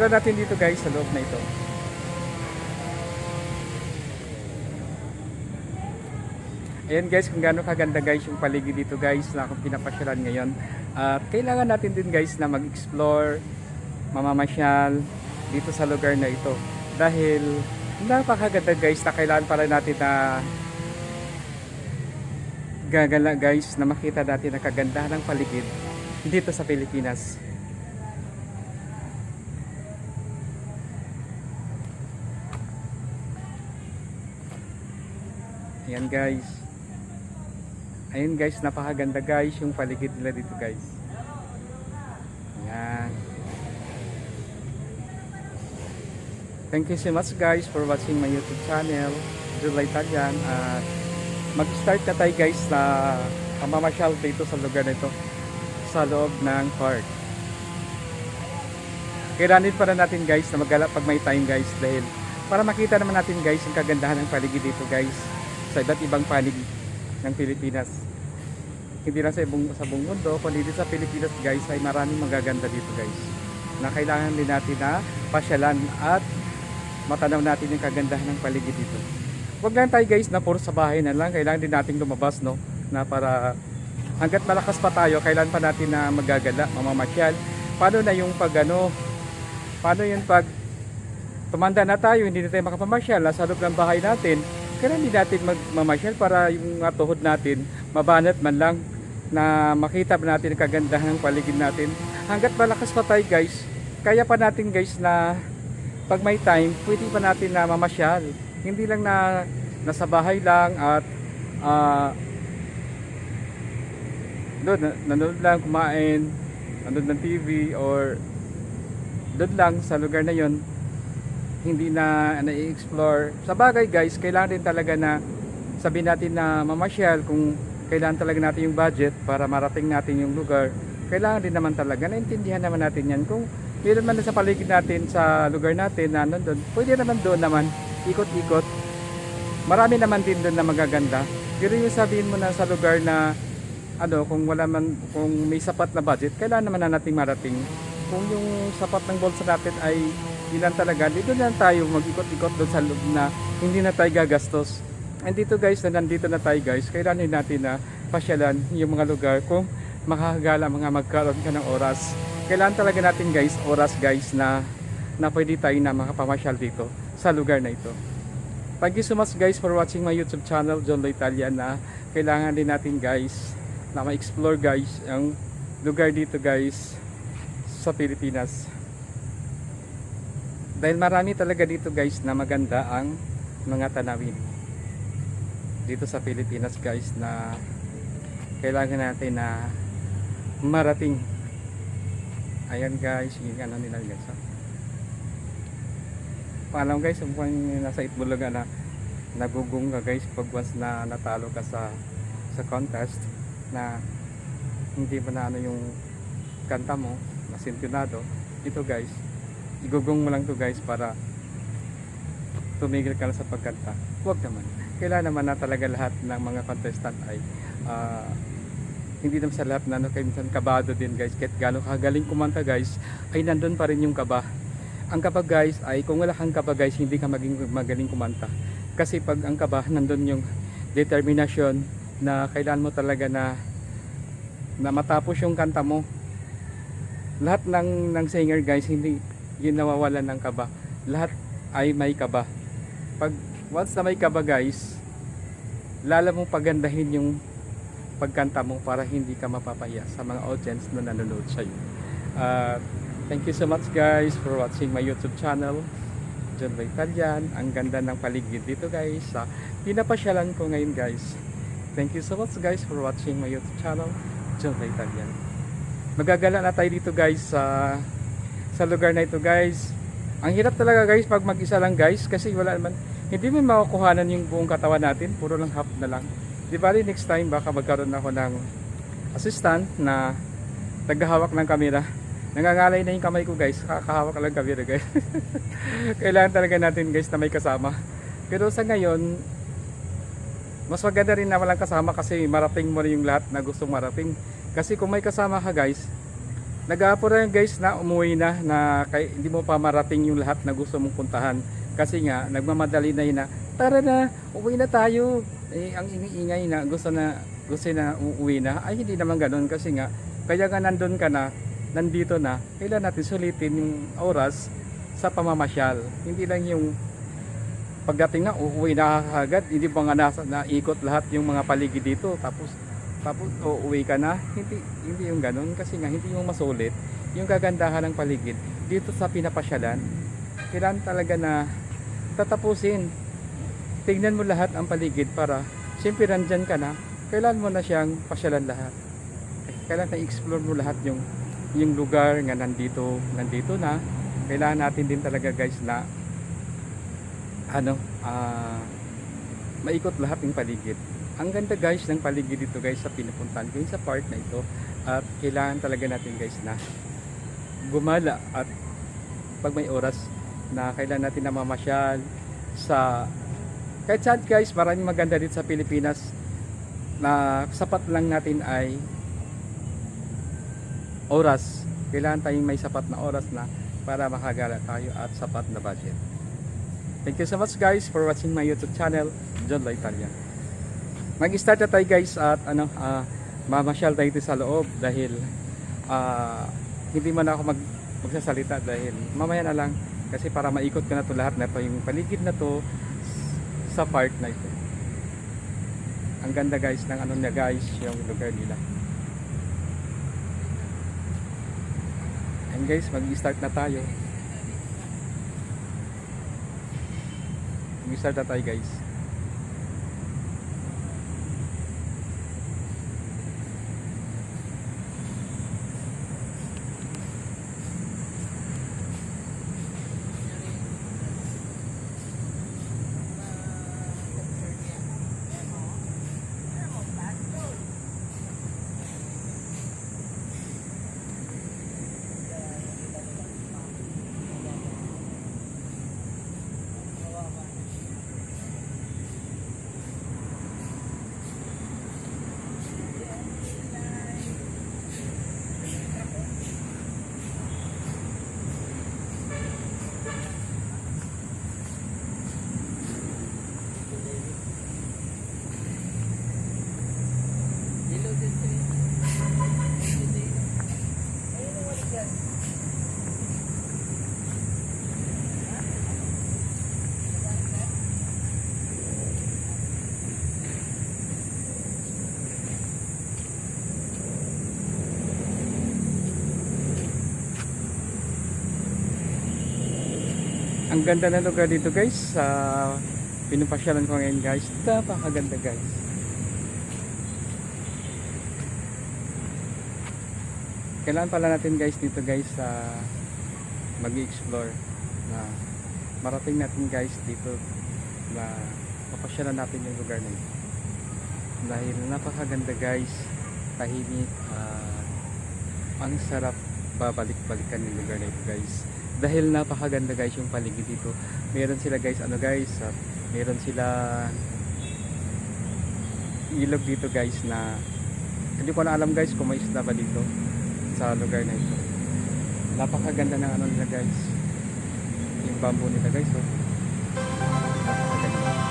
Pasyalan natin dito guys sa loob na ito. Ayan guys, kung gaano kaganda guys yung paligid dito guys na akong pinapasyalan ngayon. At kailangan natin din guys na mag-explore, mamamasyal dito sa lugar na ito. Dahil napakaganda guys na kailangan pala natin na gagala guys na makita natin ang kagandahan ng paligid dito sa Pilipinas. Ayan guys. Ayun guys, napakaganda guys yung paligid nila dito guys. Ayan. Thank you so much guys for watching my YouTube channel, July Italian. At mag-start na tayo guys na pamamasyal dito sa lugar na ito, sa loob ng park. Kailangan pa na natin guys na magala pag may time guys, dahil para makita naman natin guys yung kagandahan ng paligid dito guys sa iba't ibang panig ng Pilipinas. Hindi lang sa buong mundo, kundi dito sa Pilipinas guys ay maraming magaganda dito guys na kailangan din natin na pasyalan at matanaw natin yung kagandahan ng paligid dito. Huwag lang tayo guys na puro sa bahay na lang, kailangan din nating lumabas, no, na para hanggat malakas pa tayo, kailangan pa natin na magagala, mamamasyal. Paano na yung pag paano yung pag tumanda na tayo, hindi na tayo makapamasyal, nasa loob ng bahay natin, kailangan din natin magmamasyal para yung tuhod natin mabanat man lang, na makita ba natin ang kagandahan ng paligid natin. Hanggat malakas pa tayo guys, kaya pa natin guys na pag may time, pwede pa natin na mamasyal. Hindi lang na nasa bahay lang at doon nanonood lang, kumain, nanonood ng TV, or doon lang sa lugar na yon, hindi na na-explore. Sa bagay guys, kailangan din talaga na sabihin natin na mamasyal. Kung kailangan talaga natin yung budget para marating natin yung lugar, kailangan din naman talaga, naintindihan naman natin yan. Kung meron man sa paligid natin, sa lugar natin na nandun, pwede naman doon naman ikot-ikot. Marami naman din doon na magaganda. Pero yung sabihin mo na sa lugar na kung wala man, kung may sapat na budget, kailangan naman na nating marating. Kung yung sapat ng bolsa natin ay ilan talaga, dito na tayo mag-ikot-ikot doon sa loob na hindi na tayo gagastos. And dito guys, na nandito na tayo guys, kailangan natin na pasyalan yung mga lugar kung makakagala mga magkaroon ka ng oras. Kailangan talaga natin guys, oras guys na pwede tayo na makapamasyal dito sa lugar na ito. Thank you so much guys for watching my YouTube channel, John Lo Italian, na kailangan din natin guys na ma-explore guys ang lugar dito guys sa Pilipinas. Dahil marami talaga dito guys na maganda ang mga tanawin dito sa Pilipinas guys na kailangan natin na marating. Ayan guys, yung nila guys. Paalam guys, mukhang nasa Itbulaga na nagugong ka guys pag once na natalo ka sa contest na hindi mo na yung kanta mo na sintunado. Ito guys, igugong mo lang to guys para tumigil ka na sa pagkanta. Huwag naman. Kailangan naman na talaga lahat ng mga contestant ay hindi naman sa lahat na kayo minsan kabado din guys. Kahit gano'ng kagaling kumanta guys, ay nandun pa rin yung kaba. Ang kaba guys ay kung wala kang kaba guys, hindi ka maging magaling kumanta. Kasi pag ang kaba, nandun yung determinasyon na kailangan mo talaga na matapos yung kanta mo. Lahat ng singer guys, hindi yun nawawalan ng kaba. Lahat ay may kaba. Pag once na may kaba guys, lalo mong pagandahin yung pagkanta mo para hindi ka mapapahiya sa mga audience na nanonood sa iyo. Thank you so much guys for watching my YouTube channel, John Lo Italian. Ang ganda ng paligid dito guys sa pinapasyalan ko ngayon guys. Thank you so much guys for watching my YouTube channel, John Lo Italian. Magagala na tayo dito guys sa lugar na ito guys. Ang hirap talaga guys pag mag-isa lang guys, kasi wala naman, hindi mo makukuhanan yung buong katawan natin, puro lang half na lang. Di bali next time baka magkaroon ako ng assistant na naghahawak ng camera. Nangangalay na yung kamay ko guys, kakahawak lang camera guys. Kailangan talaga natin guys na may kasama. Pero sa ngayon, mas maganda rin na walang kasama kasi marating mo rin yung lahat na gustong marating. Kasi kung may kasama ka guys, nag-aapura guys na umuwi na hindi mo pa marating yung lahat na gusto mong puntahan. Kasi nga, nagmamadali na yun na, tara na, uwi na tayo. Ang iniingay na gusto na uuwi na. Ay, hindi naman ganun kasi nga, kaya nga nandun ka na, nandito na, kailan natin sulitin yung oras sa pamamasyal. Hindi lang yung pagdating na, uuwi na agad, hindi ba nga naikot lahat yung mga paligid dito, tapos uuwi ka na. Hindi yung ganun kasi nga hindi mo masulit yung kagandahan ng paligid dito sa pinapasyalan. Kailangan talaga na tatapusin, tignan mo lahat ang paligid para siyempre nandyan ka na, kailangan mo na siyang pasyalan lahat. Kailangan na explore mo lahat yung lugar nga nandito na. Kailangan natin din talaga guys na maikot lahat ng paligid. Ang ganda guys ng paligid dito guys sa pinupuntahan ko sa park na ito, at kailangan talaga natin guys na gumala at pag may oras na kailangan natin na mamasyal sa kahit saan guys. Maraming maganda dito sa Pilipinas na sapat lang natin ay oras. Kailangan tayong may sapat na oras na para makagala tayo at sapat na budget. Thank you so much guys for watching my YouTube channel, John La Italia. Mag-start na tayo guys at mamasyal tayo dito sa loob dahil hindi man ako magsasalita dahil mamaya na lang kasi para maikot ko na to lahat na to, yung paligid na to sa park na ito. Ang ganda guys ng ano niya guys, yung lugar nila. And guys, mag-start na tayo. Mag-start na tayo guys. Ang ganda ng lugar dito guys, pinupasyalan ko ngayon guys. Napakaganda guys. Kailangan pala natin guys dito guys mag-explore na marating natin guys dito na mapasyalan natin yung lugar na ito. Dahil napakaganda guys, tahimik, ang sarap babalik-balikan yung lugar na ito guys. Dahil napakaganda guys yung paligid dito. Meron sila guys, meron sila ilog dito guys na hindi ko na alam guys kung may isda ba dito sa lugar na ito. Napakaganda ng nila guys. Yung bamboo nila guys, napakaganda.